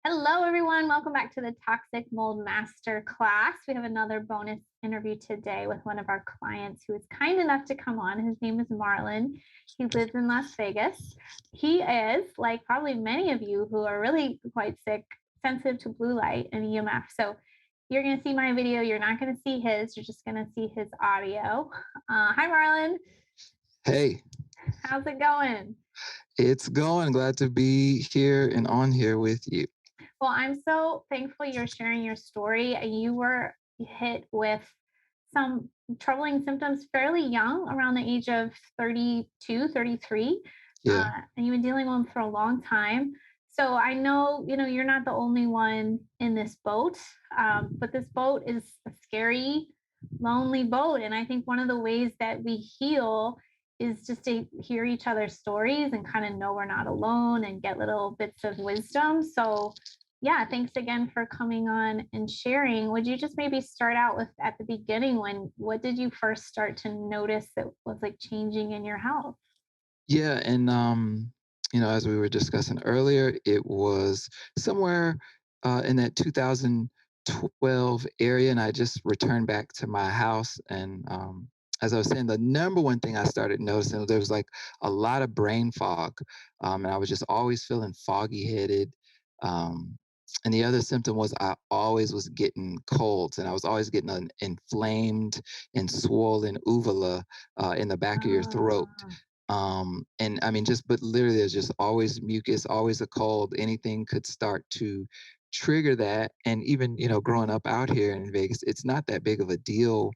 Hello, everyone. Welcome back to the Toxic Mold Master Class. We have another bonus interview today with one of our clients who is kind enough to come on. His name is Marlon. He lives in Las Vegas. He is, like probably many of you who are really quite sick, sensitive to blue light and EMF. So you're going to see my video. You're not going to see his. You're just going to see his audio. Hi, Marlon. Hey, How's it going? it's going. Glad to be here and on here with you. Well, I'm so thankful you're sharing your story. You were hit with some troubling symptoms fairly young, around the age of 32, 33, Yeah. and you've been dealing with them for a long time. So I know, you're not the only one in this boat, but this boat is a scary, lonely boat. And I think one of the ways that we heal is just to hear each other's stories and kind of know we're not alone and get little bits of wisdom. So yeah, thanks again for coming on and sharing. Would you just maybe start out with at the beginning, what did you first start to notice that was like changing in your health? Yeah. As we were discussing earlier, it was somewhere in that 2012 area, and I just returned back to my house. And as I was saying, the number one thing I started noticing, there was like a lot of brain fog, and I was just always feeling foggy headed. Um, and the other symptom was I always was getting colds, and I was always getting an inflamed and swollen uvula in the back of your throat. Ah, And I mean, but literally, there's just always mucus, always a cold. Anything could start to trigger that. And even, growing up out here in Vegas, it's not that big of a deal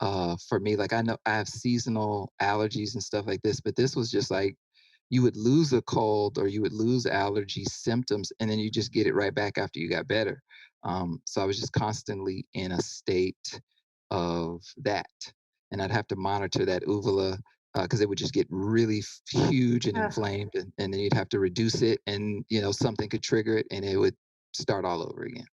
for me. Like, I know I have seasonal allergies and stuff like this, but this was just like you would lose a cold or you would lose allergy symptoms, and then you just get it right back after you got better. So I was just constantly in a state of that. And I'd have to monitor that uvula because it would just get really huge and ugh. inflamed, and then you'd have to reduce it, and something could trigger it, and it would start all over again.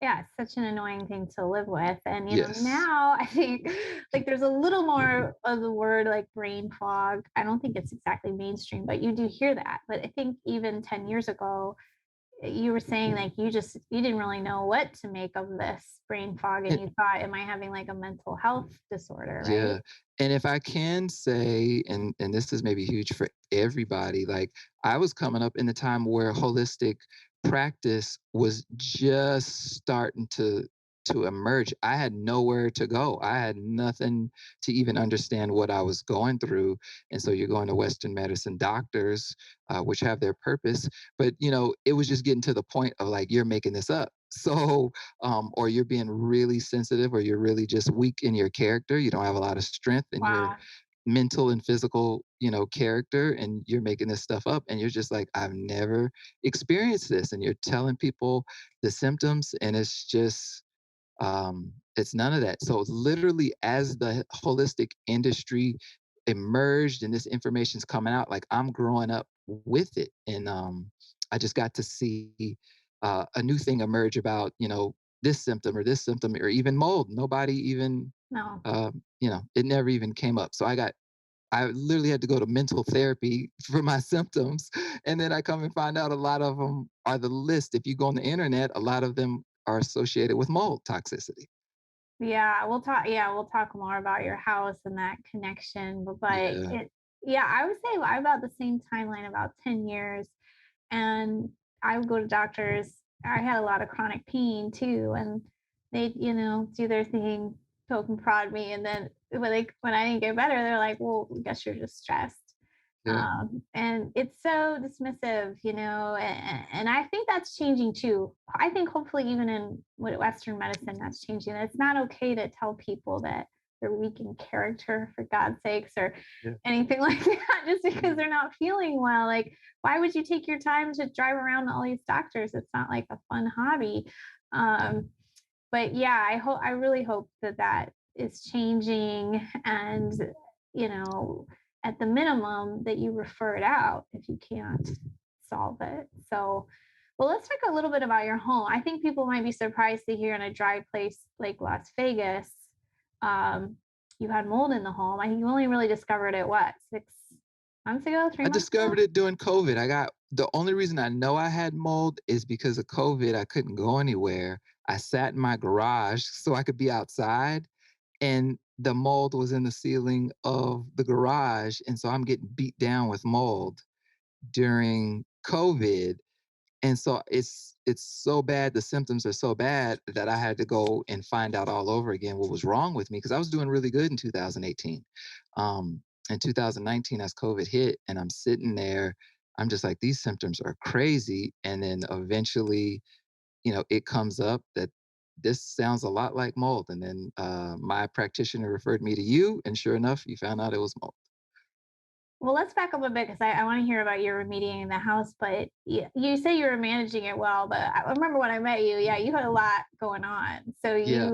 Yeah, it's such an annoying thing to live with. And, Yes. now I think like there's a little more of the word like brain fog. I don't think it's exactly mainstream, but you do hear that. But I think even 10 years ago, you were saying like you didn't really know what to make of this brain fog and you thought, am I having like a mental health disorder, right? Yeah. And if I can say, and this is maybe huge for everybody, like I was coming up in the time where holistic practice was just starting to emerge. I had nowhere to go. I had nothing to even understand what I was going through. And so you're going to Western medicine doctors, which have their purpose, but it was just getting to the point of like you're making this up. So or you're being really sensitive, or you're really just weak in your character. You don't have a lot of strength in your Wow. mental and physical, character, and you're making this stuff up. And you're just like, I've never experienced this. And you're telling people the symptoms, and it's none of that. So literally, as the holistic industry emerged and this information's coming out, like I'm growing up with it. And I just got to see a new thing emerge about, this symptom, or even mold. Nobody even, No. it never even came up. So I literally had to go to mental therapy for my symptoms. And then I come and find out a lot of them are the list. If you go on the internet, a lot of them are associated with mold toxicity. Yeah, we'll talk more about your house and that connection. But Yeah. yeah, I would say about the same timeline, about 10 years. And I would go to doctors. I had a lot of chronic pain too. And they, do their thing, poke and prod me. And then when I didn't get better, they're like, well, I guess you're just stressed. Yeah. And it's so dismissive, and I think that's changing too. I think hopefully even in Western medicine, that's changing. It's not okay to tell people that they're weak in character, for God's sakes, or Yeah. anything like that, just because Mhm. they're not feeling well. Like, why would you take your time to drive around to all these doctors? It's not like a fun hobby. Um, but yeah, I really hope that that is changing, and you know at the minimum that you refer it out if you can't solve it. So well, let's talk a little bit about your home. I think people might be surprised to hear in a dry place like Las Vegas, um, you had mold in the home. I think you only really discovered it, what, 6 months ago, I 3 months ago? discovered it during COVID. I got The only reason I know I had mold is because of COVID. I couldn't go anywhere. I sat in my garage so I could be outside, and the mold was in the ceiling of the garage. And so I'm getting beat down with mold during COVID. And so it's so bad, the symptoms are so bad that I had to go and find out all over again what was wrong with me because I was doing really good in 2018. In 2019, as COVID hit, and I'm sitting there, I'm just like, these symptoms are crazy. And then eventually, it comes up that this sounds a lot like mold. And then my practitioner referred me to you, and sure enough, you found out it was mold. Well, let's back up a bit because I want to hear about your remediating the house. But you say you were managing it well, but I remember when I met you, yeah, you had a lot going on. So Yeah.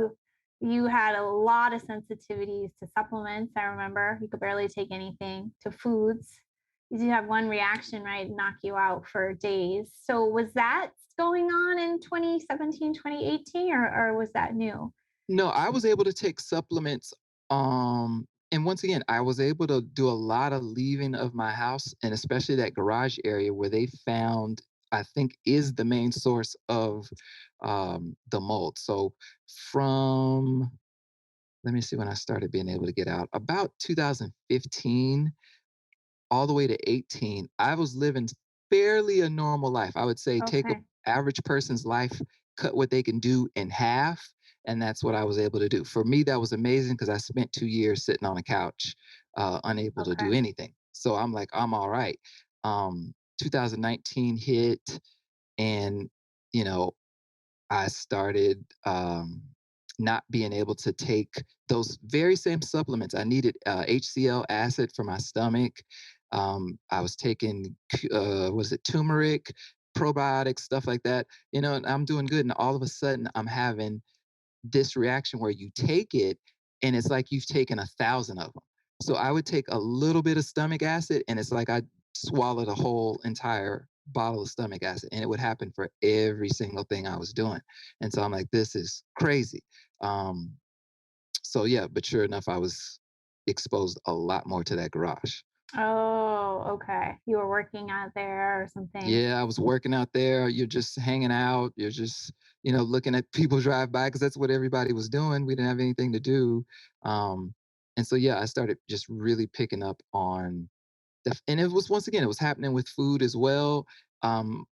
you had a lot of sensitivities to supplements. I remember you could barely take anything to foods. You do have one reaction, right, knock you out for days. So was that going on in 2017, 2018, or was that new? No, I was able to take supplements. And once again, I was able to do a lot of leaving of my house, and especially that garage area where they found, I think, is the main source of the mold. So from, let me see when I started being able to get out, about 2015 all the way to 18, I was living fairly a normal life. I would say take a Okay. average person's life, cut what they can do in half, and that's what I was able to do. For me, that was amazing because I spent 2 years sitting on a couch, unable to do Okay. anything. So I'm like, I'm all right. 2019 hit, and you know, I started not being able to take those very same supplements. I needed HCl acid for my stomach. I was taking, was it turmeric, probiotics, stuff like that. And I'm doing good. And all of a sudden, I'm having this reaction where you take it and it's like you've taken 1,000 of them. So I would take a little bit of stomach acid and it's like I swallowed a whole entire bottle of stomach acid, and it would happen for every single thing I was doing. And so I'm like, this is crazy. Um, so yeah, but sure enough, I was exposed a lot more to that garage. Oh, okay. You were working out there or something. Yeah, I was working out there. You're just hanging out. You're just, looking at people drive by because that's what everybody was doing. We didn't have anything to do. And so, yeah, I started just really picking up on and it was, once again, it was happening with food as well. Um,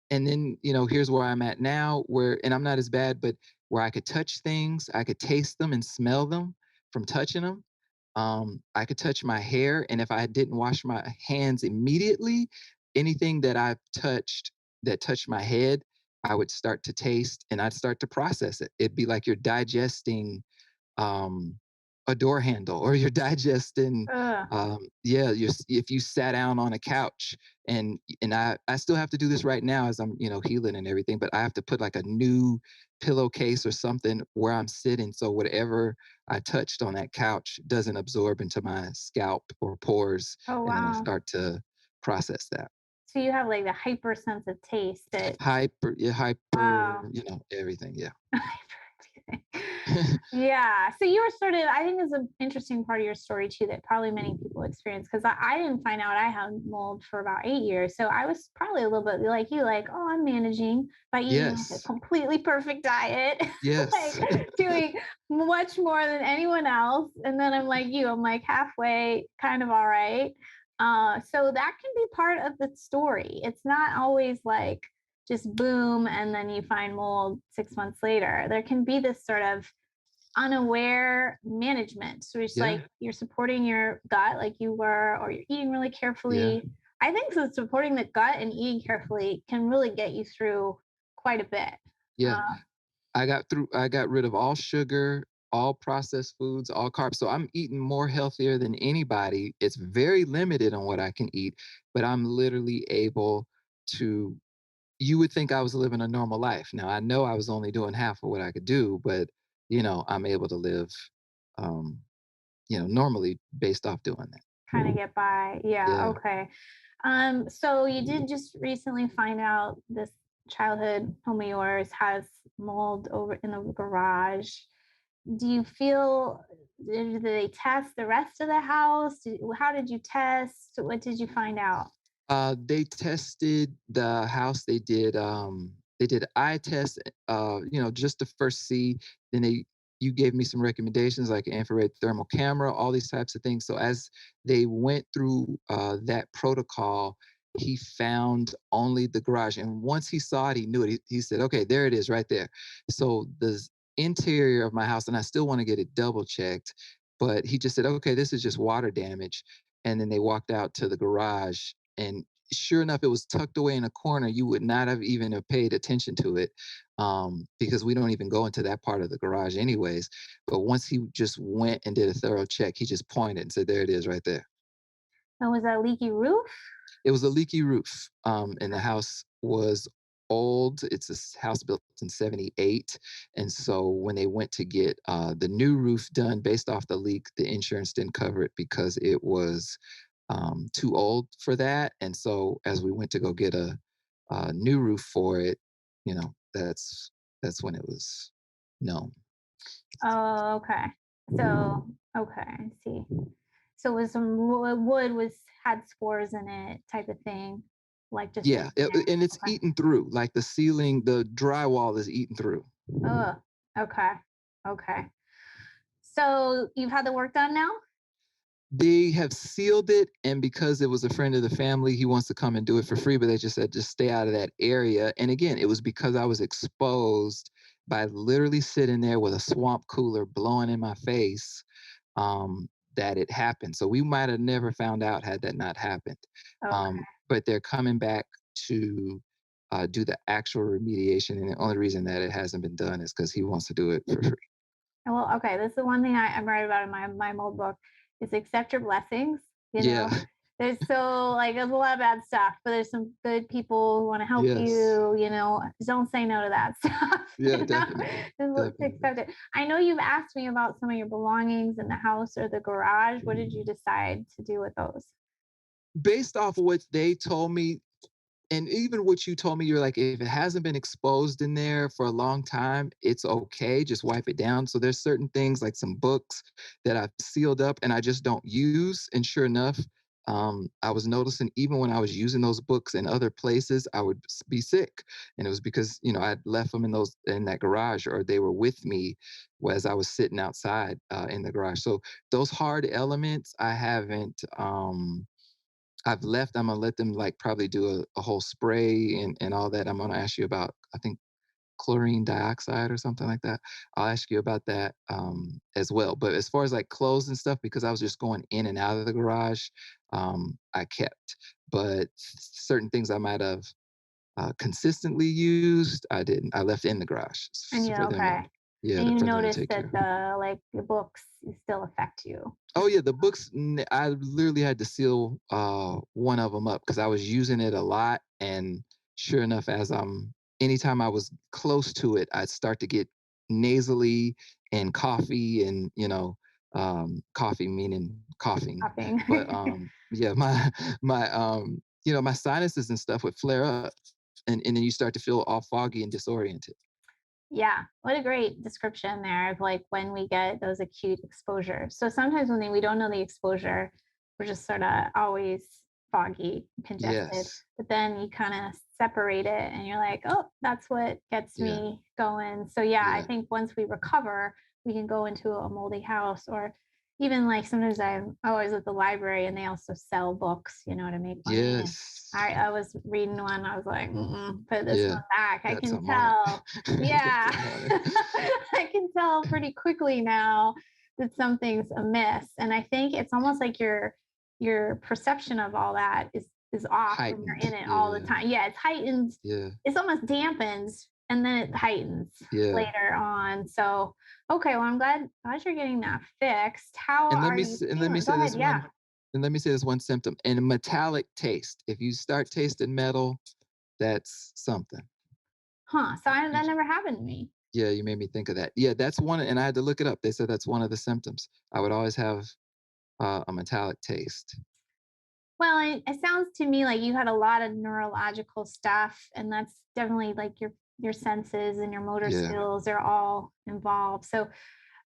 and then, here's where I'm at now, and I'm not as bad, but where I could touch things, I could taste them and smell them from touching them. I could touch my hair, and if I didn't wash my hands immediately, anything that I've touched that touched my head, I would start to taste and I'd start to process it. It'd be like you're digesting um, a door handle, or you're digesting, Ugh. yeah, if you sat down on a couch, and I still have to do this right now as I'm healing and everything, but I have to put like a new pillowcase or something where I'm sitting, so whatever I touched on that couch doesn't absorb into my scalp or pores, Oh, and then I wow. start to process that. So you have like the hypersensitive taste that Hyper, yeah, wow. hyper, everything, yeah. Yeah. So you were sort of, I think is an interesting part of your story too, that probably many people experience. Cause I didn't find out I had mold for about 8 years. So I was probably a little bit like you, like, oh, I'm managing by eating like a Yes, completely perfect diet, yes, like doing much more than anyone else. And then I'm like you, I'm like halfway kind of all right. So that can be part of the story. It's not always like, just boom, and then you find mold 6 months later. There can be this sort of unaware management. So it's like yeah, you're supporting your gut like you were, or you're eating really yeah, carefully. I think so supporting the gut and eating carefully can really get you through quite a bit. yeah. Uh, I got rid of all sugar, all processed foods, all carbs. So I'm eating more healthier than anybody. It's very limited on what I can eat, but I'm literally able to, you would think I was living a normal life. Now I know I was only doing half of what I could do, but I'm able to live um, normally based off doing that. Kind of get by. Yeah, Yeah. okay. So you did just recently find out this childhood home of yours has mold over in the garage. Do you feel, did they test the rest of the house? How did you test? What did you find out? They tested the house. They did eye test, just to first see. Then you gave me some recommendations like infrared thermal camera, all these types of things. So as they went through that protocol, he found only the garage. And once he saw it, he knew it. He said, "Okay, there it is, right there." So the interior of my house, and I still want to get it double checked, but he just said, "Okay, this is just water damage." And then they walked out to the garage, and sure enough, it was tucked away in a corner. You would not have even have paid attention to it, because we don't even go into that part of the garage anyways. But once he just went and did a thorough check, he just pointed and said, "There it is, right there." And was that a leaky roof? It was a leaky roof, and the house was old. It's a house built in '78, and so when they went to get the new roof done based off the leak, the insurance didn't cover it because it was too old for that. And so as we went to go get a new roof for it, that's when it was known. Oh, okay. So, okay, I see. So it was some wood was had spores in it type of thing, like just Yeah, sitting there. and it's Okay. eaten through. Like the ceiling, the drywall is eaten through. Oh, okay. Okay. So you've had the work done now? They have sealed it, and because it was a friend of the family, he wants to come and do it for free, but they just said, just stay out of that area. And again, it was because I was exposed by literally sitting there with a swamp cooler blowing in my face, that it happened. So we might have never found out had that not happened. Okay. But they're coming back to do the actual remediation. And the only reason that it hasn't been done is because he wants to do it for free. Well, okay, this is the one thing I write about in my old book is accept your blessings. You Yeah. know, there's so like there's a lot of bad stuff, but there's some good people who want to help Yes. you. You know, don't say no to that stuff. Yeah, definitely. Just Definitely. accept it. I know you've asked me about some of your belongings in the house or the garage. What did you decide to do with those? Based off of what they told me, and even what you told me, you're like, if it hasn't been exposed in there for a long time, it's okay. Just wipe it down. So there's certain things like some books that I've sealed up and I just don't use. And sure enough, I was noticing even when I was using those books in other places, I would be sick, and it was because I'd left them in that garage, or they were with me as I was sitting outside in the garage. So those hard elements, I haven't. I've left. I'm gonna let them like probably do a whole spray and all that. I'm gonna ask you about, I think, chlorine dioxide or something like that. I'll ask you about that as well. But as far as like clothes and stuff, because I was just going in and out of the garage, I kept. But certain things I might have consistently used, I didn't. I left in the garage And you for them to, okay, yeah, and you for them to noticed take care that of. the books still affect you. Oh yeah, the books. I literally had to seal one of them up because I was using it a lot, and sure enough, anytime I was close to it, I'd start to get nasally and coffee, and coffee meaning coughing. Shopping. But yeah, my sinuses and stuff would flare up, and then you start to feel all foggy and disoriented. Yeah, what a great description there of like when we get those acute exposures. So sometimes when we don't know the exposure, we're just sort of always foggy, congested. Yes. But then you kind of separate it and you're like, oh, that's what gets Yeah. me going. So yeah, I Yeah. think once we recover, we can go into a moldy house or even like sometimes I'm always at the library and they also sell books, to make money. And Yes. I was reading one, I was like, put this Yeah. one back. I Got can something on it. tell. Got Yeah. something on it. I can tell pretty quickly now that something's amiss. And I think it's almost like your perception of all that is off when you're Heightened. in it all the Yeah. time. Yeah, it's heightened. Yeah. It's almost dampens and then it heightens Yeah. later on. So okay, well I'm glad you're getting that fixed. How And let are me you s- and let me feeling? say Go ahead. this Yeah. one and let me say this one symptom. And a metallic taste. If you start tasting metal, that's something. Huh. So You that never happened to me. Yeah, you made me think of that. Yeah, that's one, and I had to look it up. They said that's one of the symptoms. I would always have a metallic taste. Well, it sounds to me like you had a lot of neurological stuff, and that's definitely like your senses and your motor Yeah. skills are all involved. So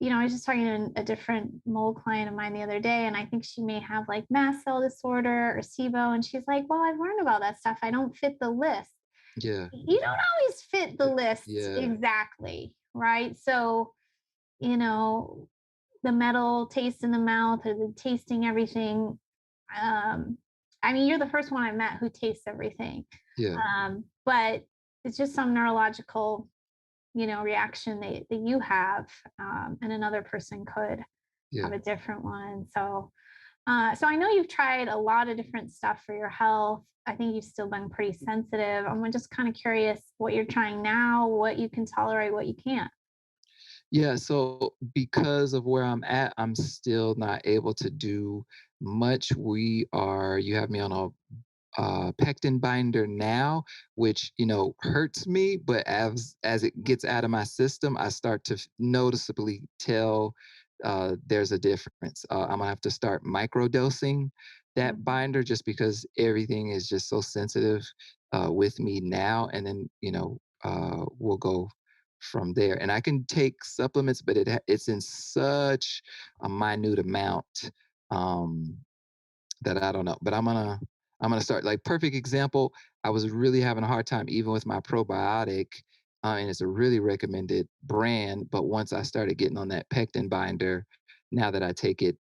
I was just talking to a different mole client of mine the other day, and I think she may have like mast cell disorder or SIBO. And she's like, well, I've learned about that stuff. I don't fit the list. Yeah. You don't always fit the list Yeah. exactly, right? So, you know, the metal taste in the mouth or the tasting everything. Um, I mean, you're the first one I met who tastes everything. Yeah. But it's just some neurological, reaction that you have, and another person could have Yeah. a different one. So I know you've tried a lot of different stuff for your health. I think you've still been pretty sensitive. I'm just kind of curious what you're trying now, what you can tolerate, what you can't. Yeah, so because of where I'm at, I'm still not able to do much. You have me on a pectin binder now, which hurts me, but as it gets out of my system, I start to noticeably tell there's a difference. I'm gonna have to start microdosing that Mhm. binder just because everything is just so sensitive with me now, and then we'll go from there. And I can take supplements, but it's in such a minute amount. Um, that I don't know, but I'm gonna start. Like, perfect example, I was really having a hard time even with my probiotic, and it's a really recommended brand. But once I started getting on that pectin binder, now that I take it,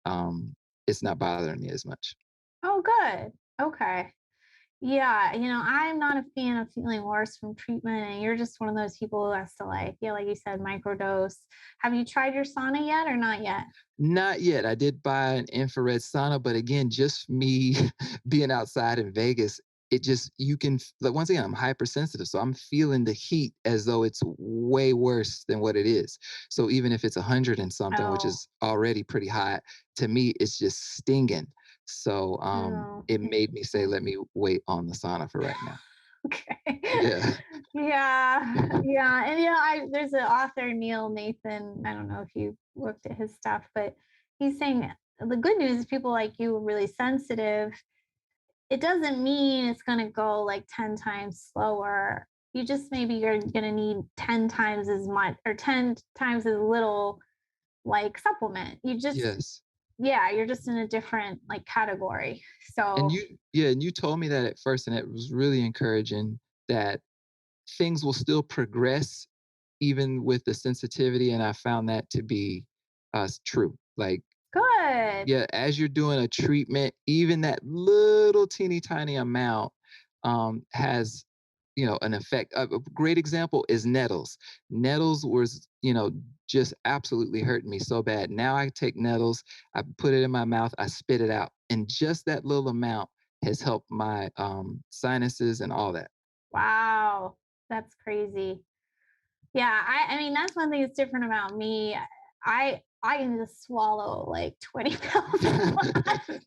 it's not bothering me as much. Oh, good. Okay. Yeah, I'm not a fan of feeling worse from treatment, and you're just one of those people who has to, like, yeah, like you said, microdose. Have you tried your sauna yet or not yet? Not yet. I did buy an infrared sauna, but again, just me being outside in Vegas, it just you can like once again, I'm hypersensitive, so I'm feeling the heat as though it's way worse than what it is. So even if it's 100 and something, which Oh, is already pretty hot, to me, it's just stinging. So no. it made me say, let me wait on the sauna for right now. Okay. Yeah. Yeah, yeah, and, there's an author, Neil Nathan, I don't know if you looked at his stuff, but he's saying the good news is people like you are really sensitive. It doesn't mean it's gonna go, like, 10 times slower. You just maybe you're gonna need 10 times as much or 10 times as little, like, supplement. Yes. Yeah, you're just in a different, like, category. And So you told me that at first, and it was really encouraging that things will still progress even with the sensitivity, and I found that to be true. Like, good. yeah, as you're doing a treatment, even that little teeny tiny amount has an effect. A great example is nettles. Nettles was just absolutely hurting me so bad. Now I take nettles, I put it in my mouth, I spit it out, and just that little amount has helped my sinuses and all that. Wow, that's crazy. Yeah, I mean, that's one thing that's different about me. I can just swallow like 20 pills at once.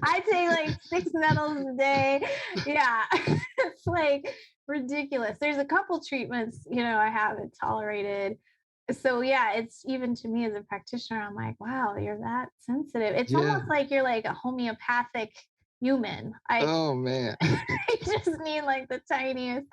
I take like 6 nettles a day. Yeah, it's like ridiculous. There's a couple treatments, I haven't tolerated. So yeah, it's even to me as a practitioner, I'm like, wow, you're that sensitive. It's Yeah. almost like you're like a homeopathic human. Oh man. I just need like the tiniest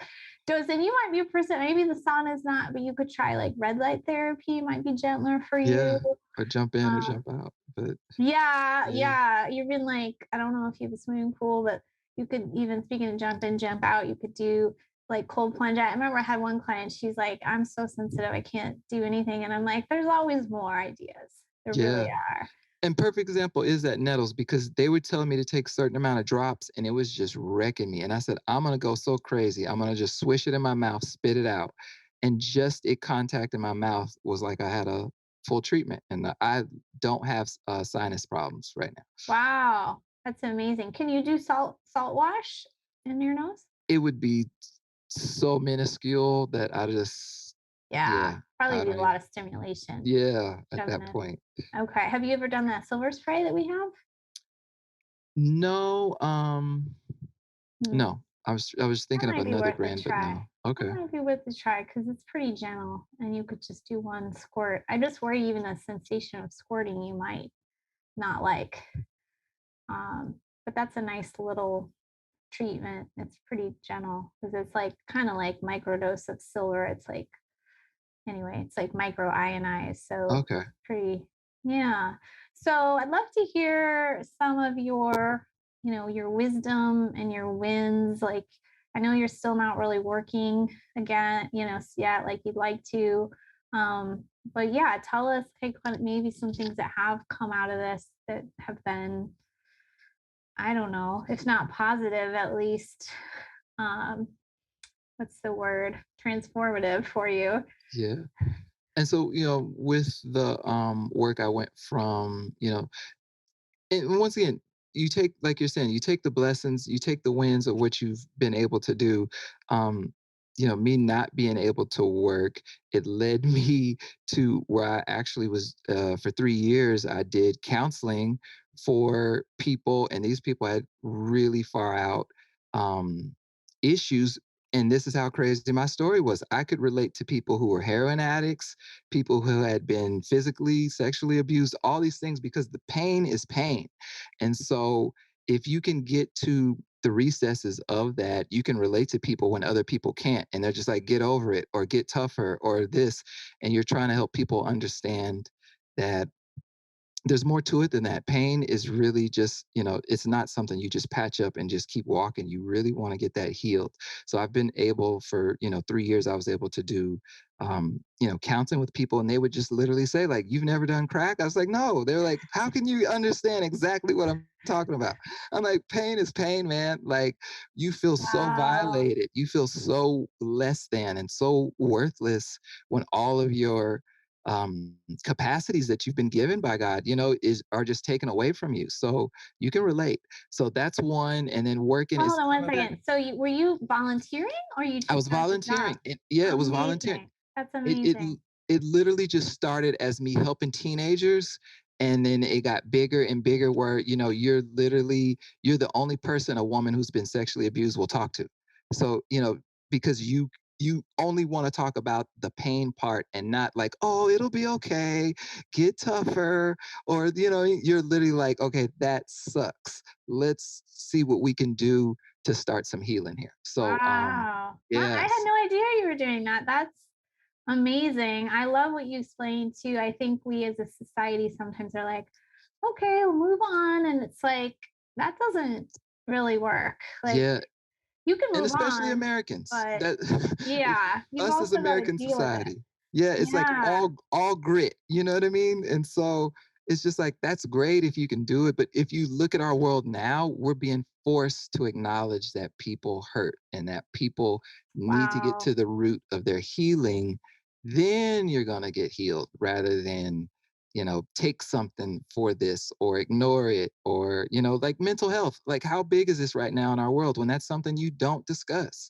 dose. And you might be a person, maybe the sauna is not, but you could try like red light therapy, might be gentler for you. Yeah. Or jump in or Um, jump out. But yeah, yeah. yeah. Even like, I don't know if you have a swimming pool, but you could even, speaking of jump in, jump out, you could do like cold plunge. I remember I had one client, she's like, I'm so sensitive, I can't do anything. And I'm like, there's always more ideas. There really Yeah. are. And perfect example is that nettles because they were telling me to take certain amount of drops and it was just wrecking me. And I said, I'm gonna go so crazy. I'm gonna just swish it in my mouth, spit it out. And just it contacting my mouth was like I had a full treatment. And I don't have sinus problems right now. Wow. That's amazing. Can you do salt wash in your nose? It would be so minuscule that Yeah, yeah, probably I be don't a even, lot of stimulation, yeah, at shoving that it. point. Okay. Have you ever done that silver spray that we have? No, Hmm. no. I was That thinking of might be another worth a brand, but try. no. That Okay. might be worth a try because it's pretty gentle and you could just do one squirt. I just worry even the sensation of squirting you might not like. But that's a nice little treatment. It's pretty gentle because it's like kind of like microdose of silver. It's like anyway, it's like micro ionized. So Okay. pretty, yeah. So I'd love to hear some of your, your wisdom and your wins. Like, I know you're still not really working again, yet, like you'd like to. But yeah, tell us like maybe some things that have come out of this that have been, I don't know, if not positive, at least, um, what's the word? Transformative for you. Yeah. And so, with the work, I went from, and once again, you take, like you're saying, you take the blessings, you take the wins of what you've been able to do. Um, me not being able to work, it led me to where I actually was, for 3 years, I did counseling for people, and these people had really far out um, issues. And this is how crazy my story was. I could relate to people who were heroin addicts, people who had been physically, sexually abused, all these things, because the pain is pain. And so if you can get to the recesses of that, you can relate to people when other people can't. And they're just like, get over it or get tougher or this. And you're trying to help people understand that there's more to it than that. Pain is really just, it's not something you just patch up and just keep walking. You really want to get that healed. So I've been able for, 3 years, I was able to do, counseling with people, and they would just literally say, like, you've never done crack? I was like, no. They're like, how can you understand exactly what I'm talking about? I'm like, pain is pain, man. Like, you feel so Wow. violated. You feel so less than and so worthless when all of your capacities that you've been given by God, is are just taken away from you. So you can relate. So that's one, and then working Hold is on one some of that. second. So were you volunteering or you I just was got the volunteering. job? Yeah, it was volunteering. Amazing. That's It it amazing. it literally just started as me helping teenagers, and then it got bigger and bigger where, you're the only person a woman who's been sexually abused will talk to. So, because you only want to talk about the pain part and not like, oh, it'll be okay, get tougher, or you're literally like, okay, that sucks. Let's see what we can do to start some healing here. So, Wow. I had yes, no idea you were doing that. That's amazing. I love what you explained too. I think we as a society sometimes are like, okay, we'll move on. And it's like, that doesn't really work. Like, yeah, you can and move especially on, Americans. but That yeah, you've us as also got to American deal with it. society. Yeah, it's like Yeah. all grit, you know what I mean? And so it's just like that's great if you can do it, but if you look at our world now, we're being forced to acknowledge that people hurt and that people need to get to Wow. the root of their healing, then you're going to get healed rather than take something for this or ignore it, or like mental health, like how big is this right now in our world when that's something you don't discuss.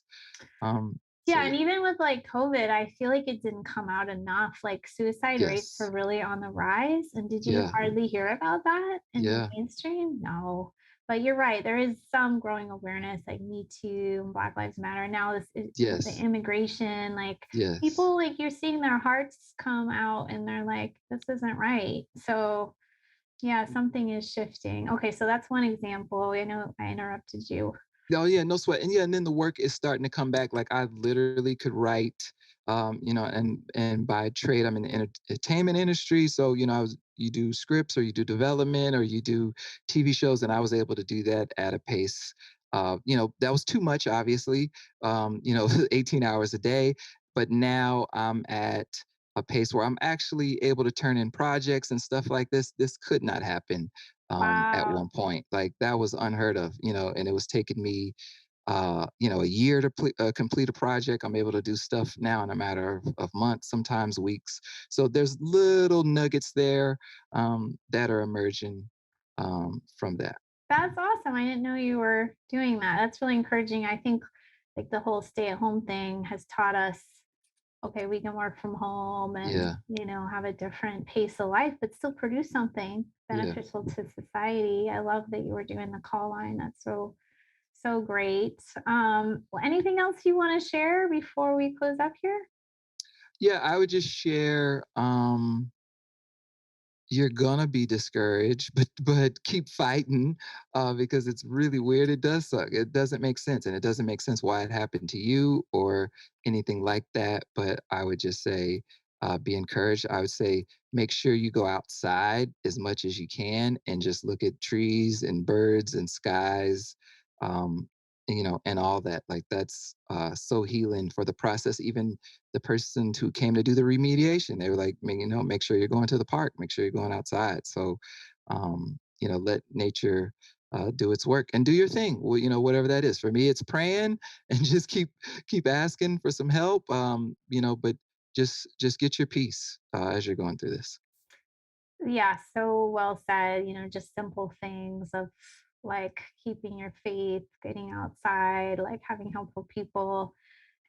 So Yeah, and yeah. even with like COVID, I feel like it didn't come out enough. Like suicide rates are Yes. really on the rise. And did you Yeah. hardly hear about that in the Yeah. mainstream? No. But you're right. There is some growing awareness, like Me Too and Black Lives Matter. Now this is with the Yes. immigration, like Yes. people, like you're seeing their hearts come out and they're like, this isn't right. So yeah, something is shifting. Okay, so that's one example. I know I interrupted you. Oh yeah, no sweat. And yeah, and then the work is starting to come back. Like I literally could write, and by trade, I'm in the entertainment industry. So, you do scripts or you do development or you do TV shows, and I was able to do that at a pace. That was too much, obviously. 18 hours a day. But now I'm at a pace where I'm actually able to turn in projects and stuff like this. This could not happen at Wow. one point. Like that was unheard of, and it was taking me, a year to complete a project. I'm able to do stuff now in a matter of months, sometimes weeks. So there's little nuggets there that are emerging from that. That's awesome. I didn't know you were doing that. That's really encouraging. I think like the whole stay at home thing has taught us, okay, we can work from home and, Yeah, have a different pace of life, but still produce something yeah. beneficial to society. I love that you were doing the call line. That's so, so great. Anything else you want to share before we close up here? Yeah, I would just share you're gonna be discouraged, but keep fighting because it's really weird. It does suck. It doesn't make sense, and it doesn't make sense why it happened to you or anything like that. But I would just say be encouraged. I would say make sure you go outside as much as you can and just look at trees and birds and skies, um, and all that. Like that's so healing for the process. Even the person who came to do the remediation, they were like, make sure you're going to the park, make sure you're going outside. So, let nature do its work and do your thing. Well, whatever that is. For me, it's praying and just keep asking for some help. But just get your peace as you're going through this. Yeah, so well said. Just simple things of like keeping your faith, getting outside, like having helpful people.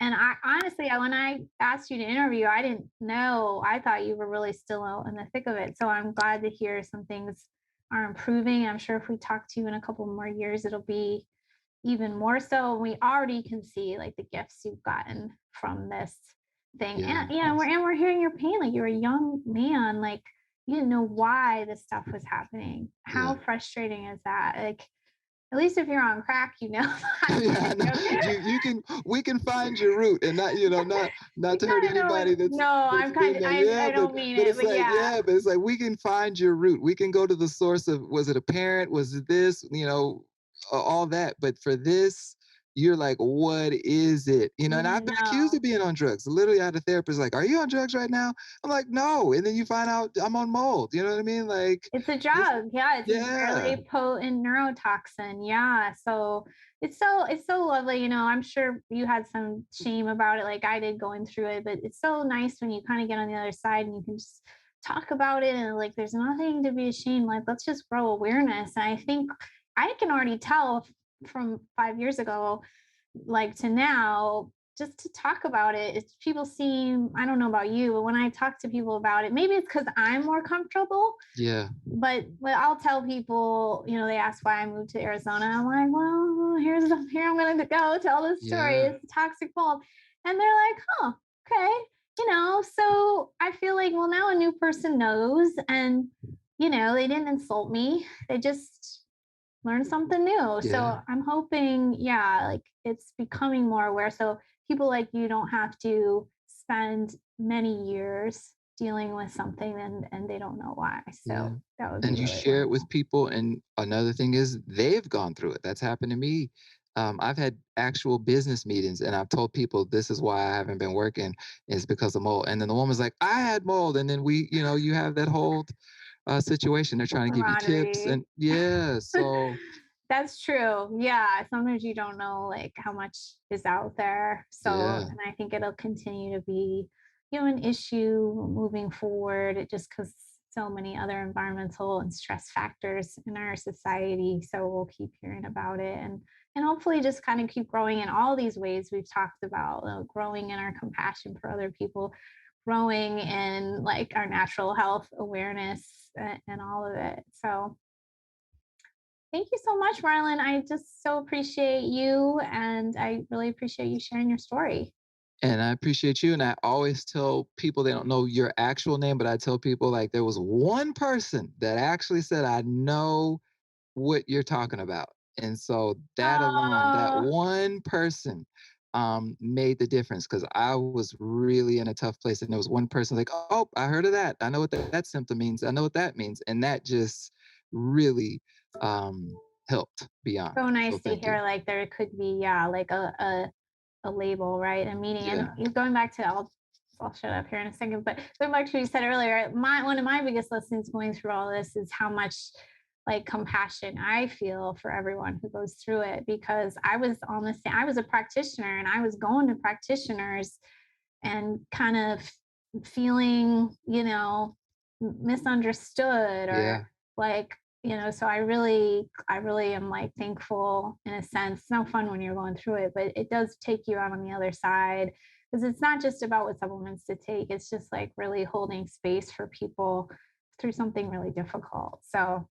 And I honestly, when I asked you to interview, I didn't know. I thought you were really still out in the thick of it. So I'm glad to hear some things are improving. I'm sure if we talk to you in a couple more years, it'll be even more so. We already can see like the gifts you've gotten from this thing. Yeah, And we're hearing your pain. Like you're a young man, like you didn't know why this stuff was happening. yeah. How frustrating is that? Like at least if you're on crack, I'm Yeah, just no, joking. we can find your root and not, not You to hurt kind of know anybody it. that's No, that's I'm kind been of, there. Yeah, I don't mean but it, it's but like, yeah, yeah, but it's like we can find your root. We can go to the source of, was it a parent? Was it this? All that. But for this, you're like, what is it? And I've been accused no. of being on drugs. Literally, I had a therapist like, "Are you on drugs right now?" I'm like, "No," and then you find out I'm on mold. You know what I mean? Like It's a this. drug. Yeah, it's a Yeah, really potent neurotoxin. Yeah. So it's so lovely. I'm sure you had some shame about it, like I did going through it, but it's so nice when you kind of get on the other side and you can just talk about it and like there's nothing to be ashamed. Like let's just grow awareness. And I think I can already tell from 5 years ago like to now just to talk about it, it's people seem, I don't know about you, but when I talk to people about it, maybe it's because I'm more comfortable, yeah, but I'll tell people, they ask why I moved to Arizona. I'm like, well, here I'm going to go tell this story. yeah, It's toxic mold, and they're like, huh, okay, So I feel like, well, now a new person knows, and they didn't insult me. They just learned something new. yeah. So I'm hoping, yeah, like it's becoming more aware. So people like you don't have to spend many years dealing with something and they don't know why. Yeah. So that would be And you really share it with wonderful. people. And another thing is they've gone through it. That's happened to me. I've had actual business meetings and I've told people this is why I haven't been working is because of mold. And then the woman's like, I had mold. And then you have that whole situation. They're trying to give you tips. Camaraderie. And yeah, so That's true. Yeah. Sometimes you don't know like how much is out there. So, yeah, and I think it'll continue to be, an issue moving forward, just because so many other environmental and stress factors in our society. So we'll keep hearing about it and hopefully just kind of keep growing in all these ways we've talked about, growing in our compassion for other people, growing in like our natural health awareness and all of it. So thank you so much, Marlon. I just so appreciate you and I really appreciate you sharing your story. and I appreciate you. And I always tell people they don't know your actual name, but I tell people like there was one person that actually said, I know what you're talking about. And so that alone, that Oh, one person made the difference because I was really in a tough place. And there was one person like, oh, I heard of that. I know what that symptom means. I know what that means. And that just really helped beyond. so So nice to thank you. hear like there could be, yeah, like a label, right? A meaning. And Yeah. going back to I'll shut up here in a second, but going back to what you said earlier, one of my biggest lessons going through all this is how much like compassion I feel for everyone who goes through it because I was on the same, I was a practitioner and I was going to practitioners and kind of feeling, misunderstood or Yeah. like, so I really am like thankful in a sense. It's no fun when you're going through it, but it does take you out on the other side because it's not just about what supplements to take. It's just like really holding space for people through something really difficult. So,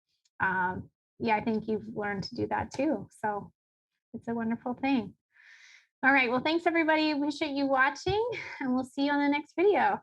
yeah, I think you've learned to do that too. So it's a wonderful thing. All right. Well, thanks everybody. Appreciate you watching and we'll see you on the next video.